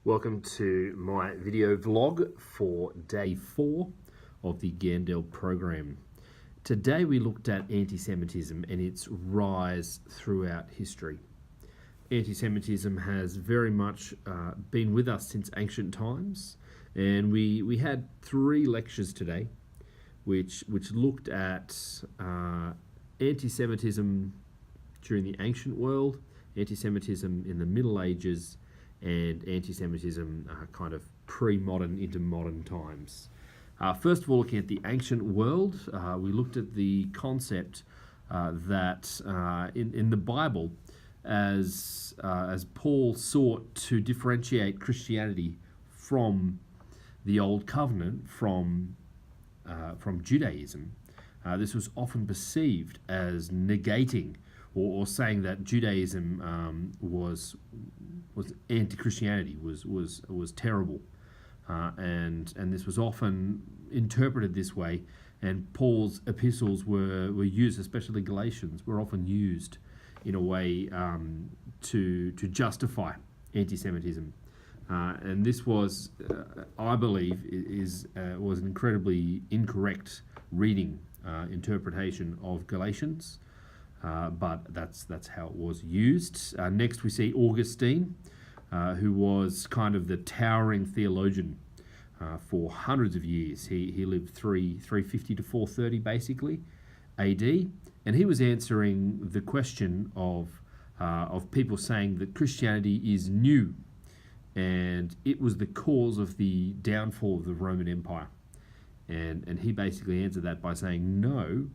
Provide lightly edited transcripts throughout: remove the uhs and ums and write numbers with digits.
Welcome to my video vlog for day 4 of the Gandel program. Today we looked at anti-Semitism and its rise throughout history. Anti-Semitism has very much been with us since ancient times, and we had 3 lectures today which looked at anti-Semitism during the ancient world, anti-Semitism in the Middle Ages, and anti-Semitism kind of pre-modern into modern times. First of all, looking at the ancient world, we looked at the concept that in the Bible, as Paul sought to differentiate Christianity from the Old Covenant, from Judaism, this was often perceived as negating or saying that Judaism was anti-Christianity, was terrible, and this was often interpreted this way. And Paul's epistles were used, especially Galatians, were often used in a way to justify anti-Semitism, and this was, I believe, was an incredibly incorrect reading, interpretation of Galatians. But that's how it was used. Next we see Augustine, who was kind of the towering theologian for hundreds of years. He lived 350 to 430 basically AD, and he was answering the question of people saying that Christianity is new and it was the cause of the downfall of the Roman Empire. And he basically answered that by saying no.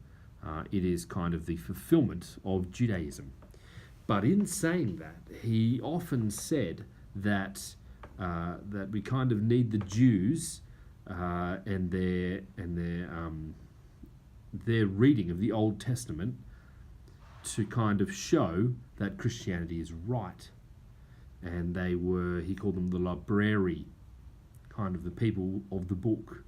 It is kind of the fulfillment of Judaism. But in saying that, he often said that we kind of need the Jews and their reading of the Old Testament to kind of show that Christianity is right. And he called them the librari, kind of the people of the book,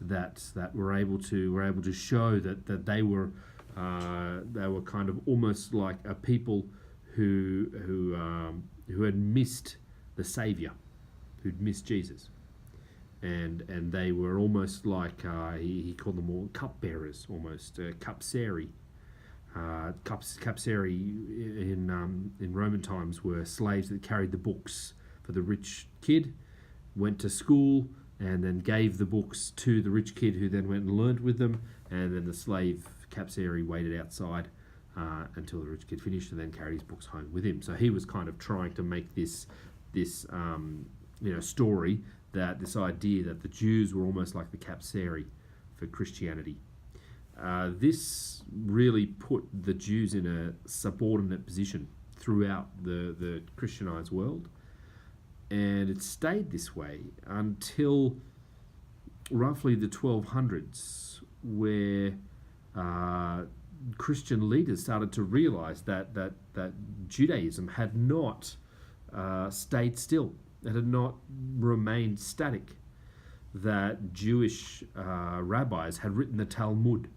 that were able to show that they were kind of almost like a people who had missed the Savior, who'd missed Jesus, and they were almost like he called them all cupbearers, almost capseri. Capseri in Roman times were slaves that carried the books for the rich kid, went to school, and then gave the books to the rich kid, who then went and learned with them, and then the slave capseri waited outside until the rich kid finished and then carried his books home with him. So he was kind of trying to make this story, that this idea that the Jews were almost like the capseri for Christianity. This really put the Jews in a subordinate position throughout the Christianized world. And it stayed this way until roughly the 1200s, where Christian leaders started to realize that Judaism had not stayed still. It had not remained static. That Jewish rabbis had written the Talmud,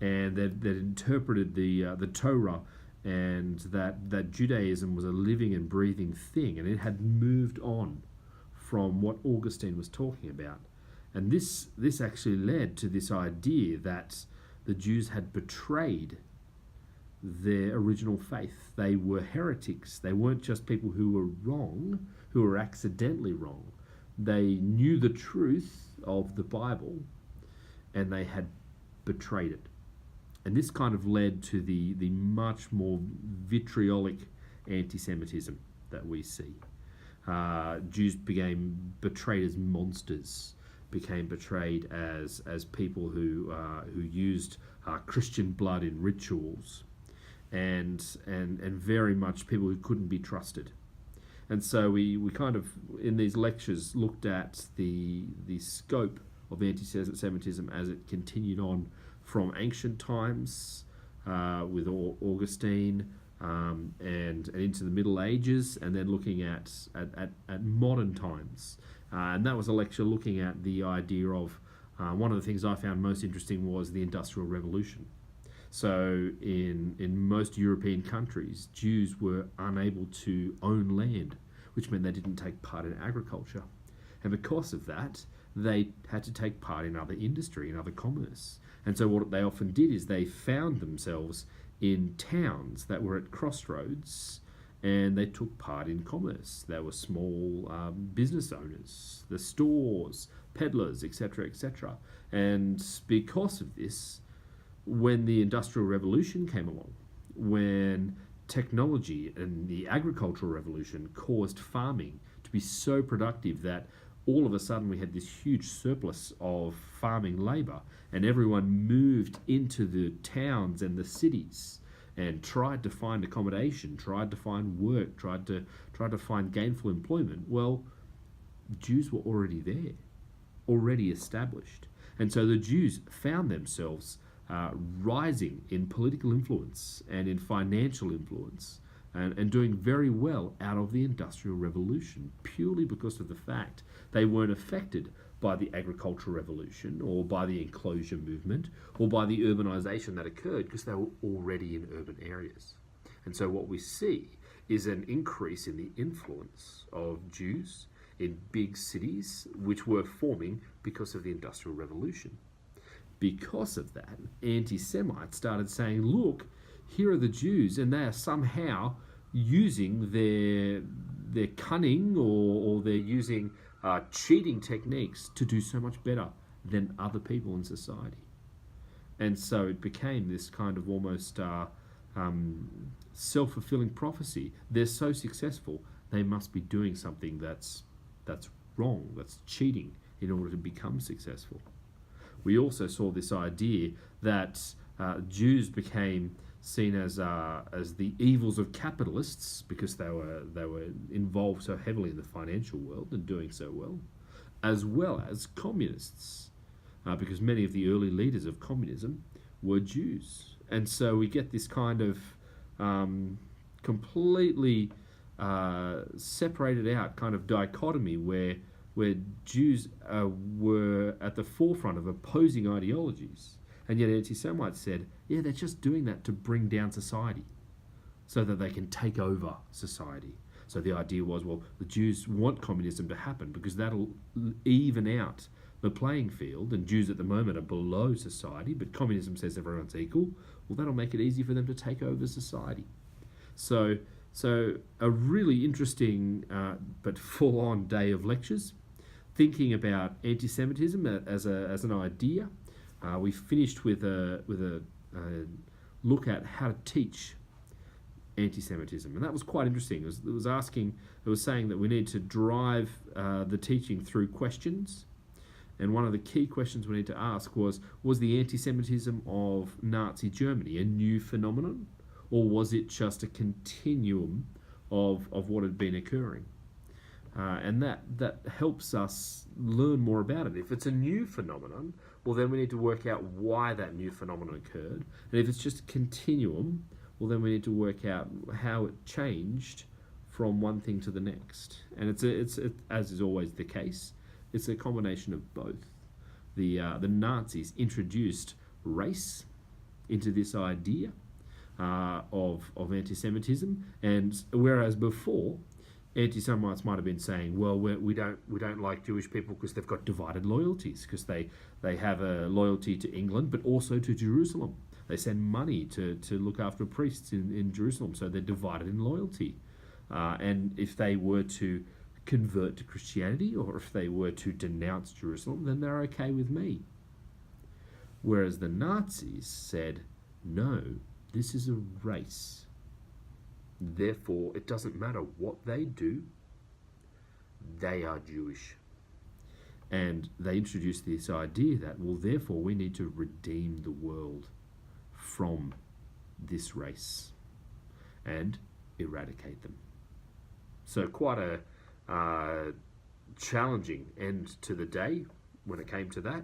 and that interpreted the Torah, and that Judaism was a living and breathing thing, and it had moved on from what Augustine was talking about. And this actually led to this idea that the Jews had betrayed their original faith. They were heretics. They weren't just people who were wrong, who were accidentally wrong. They knew the truth of the Bible, and they had betrayed it. And this kind of led to the much more vitriolic anti-Semitism that we see. Jews became betrayed as monsters, became betrayed as people who used Christian blood in rituals, and very much people who couldn't be trusted. And so we kind of, in these lectures, looked at the scope of anti-Semitism as it continued on from ancient times with Augustine, and into the Middle Ages, and then looking at modern times. And that was a lecture looking at the idea of, one of the things I found most interesting was the Industrial Revolution. So in most European countries, Jews were unable to own land which meant they didn't take part in agriculture. And because of that, they had to take part in other industry, in other commerce. And so what they often did is they found themselves in towns that were at crossroads, and they took part in commerce. They were small business owners, the stores, peddlers, etc., etc. And because of this, when the Industrial Revolution came along, when technology and the agricultural revolution caused farming to be so productive that all of a sudden we had this huge surplus of farming labour, and everyone moved into the towns and the cities and tried to find accommodation, tried to find work, tried to find gainful employment. Well, Jews were already there, already established. And so the Jews found themselves rising in political influence and in financial influence, and doing very well out of the Industrial Revolution, purely because of the fact they weren't affected by the agricultural revolution or by the enclosure movement or by the urbanization that occurred, because they were already in urban areas. And so what we see is an increase in the influence of Jews in big cities, which were forming because of the Industrial Revolution. Because of that, anti-Semites started saying, look, here are the Jews, and they are somehow using their cunning or they're using cheating techniques to do so much better than other people in society. And so it became this kind of almost self-fulfilling prophecy. They're so successful, they must be doing something that's wrong, that's cheating in order to become successful. We also saw this idea that Jews became seen as the evils of capitalists because they were involved so heavily in the financial world and doing so well as communists, because many of the early leaders of communism were Jews. And so we get this kind of completely separated out kind of dichotomy where Jews were at the forefront of opposing ideologies, and yet anti-Semites said, yeah, they're just doing that to bring down society so that they can take over society. So the idea was, well, the Jews want communism to happen because that'll even out the playing field, and Jews at the moment are below society, but communism says everyone's equal. Well, that'll make it easy for them to take over society. So a really interesting but full-on day of lectures, thinking about anti-Semitism as an idea. We finished with a look at how to teach anti-Semitism, and that was quite interesting. It was saying that we need to drive the teaching through questions, and one of the key questions we need to ask was the anti-Semitism of Nazi Germany a new phenomenon, or was it just a continuum of what had been occurring? And that helps us learn more about it. If it's a new phenomenon, well, then we need to work out why that new phenomenon occurred. And if it's just a continuum, well, then we need to work out how it changed from one thing to the next. And it's as is always the case, it's a combination of both. The Nazis introduced race into this idea of anti-Semitism, and whereas before anti-Semites might have been saying, well, we don't like Jewish people because they've got divided loyalties, because they have a loyalty to England but also to Jerusalem. They send money to look after priests in Jerusalem, so they're divided in loyalty. And if they were to convert to Christianity, or if they were to denounce Jerusalem, then they're okay with me. Whereas the Nazis said, no, this is a race. Therefore, it doesn't matter what they do, they are Jewish. And they introduced this idea that, well, therefore, we need to redeem the world from this race and eradicate them. So quite a challenging end to the day when it came to that.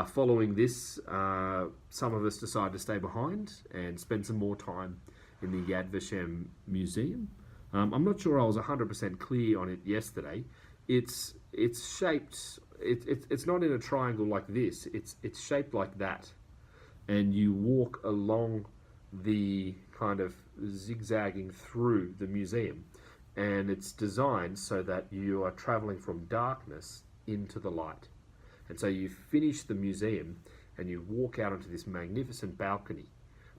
Following this, some of us decided to stay behind and spend some more time in the Yad Vashem museum. I'm not sure I was 100% clear on it yesterday. It's shaped. It's not in a triangle like this. It's shaped like that, and you walk along the kind of zigzagging through the museum. and it's designed so that you are traveling from darkness into the light. And so you finish the museum and you walk out onto this magnificent balcony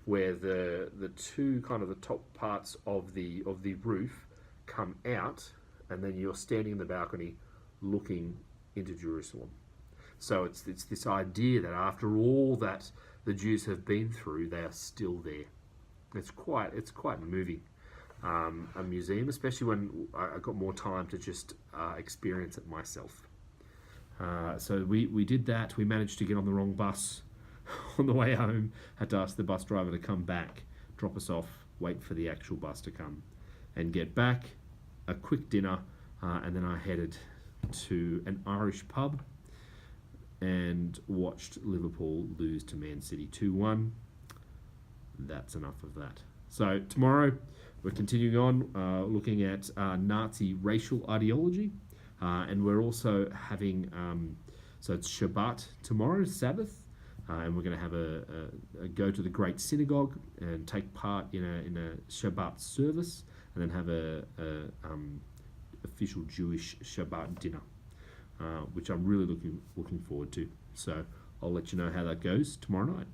where the two kind of the top parts of the roof come out, and then you're standing in the balcony looking into Jerusalem. So it's this idea that after all that the Jews have been through, they are still there. It's quite moving. A museum, especially when I got more time to just experience it myself. So we did that. We managed to get on the wrong bus on the way home. Had to ask the bus driver to come back, drop us off, wait for the actual bus to come, and get back. A quick dinner, and then I headed to an Irish pub and watched Liverpool lose to Man City 2-1. That's enough of that. So tomorrow we're continuing on looking at Nazi racial ideology, and we're also having so it's Shabbat tomorrow, Sabbath, and we're going to have a go to the Great Synagogue and take part in a Shabbat service, and then have a official Jewish Shabbat dinner, which I'm really looking forward to. So I'll let you know how that goes tomorrow night.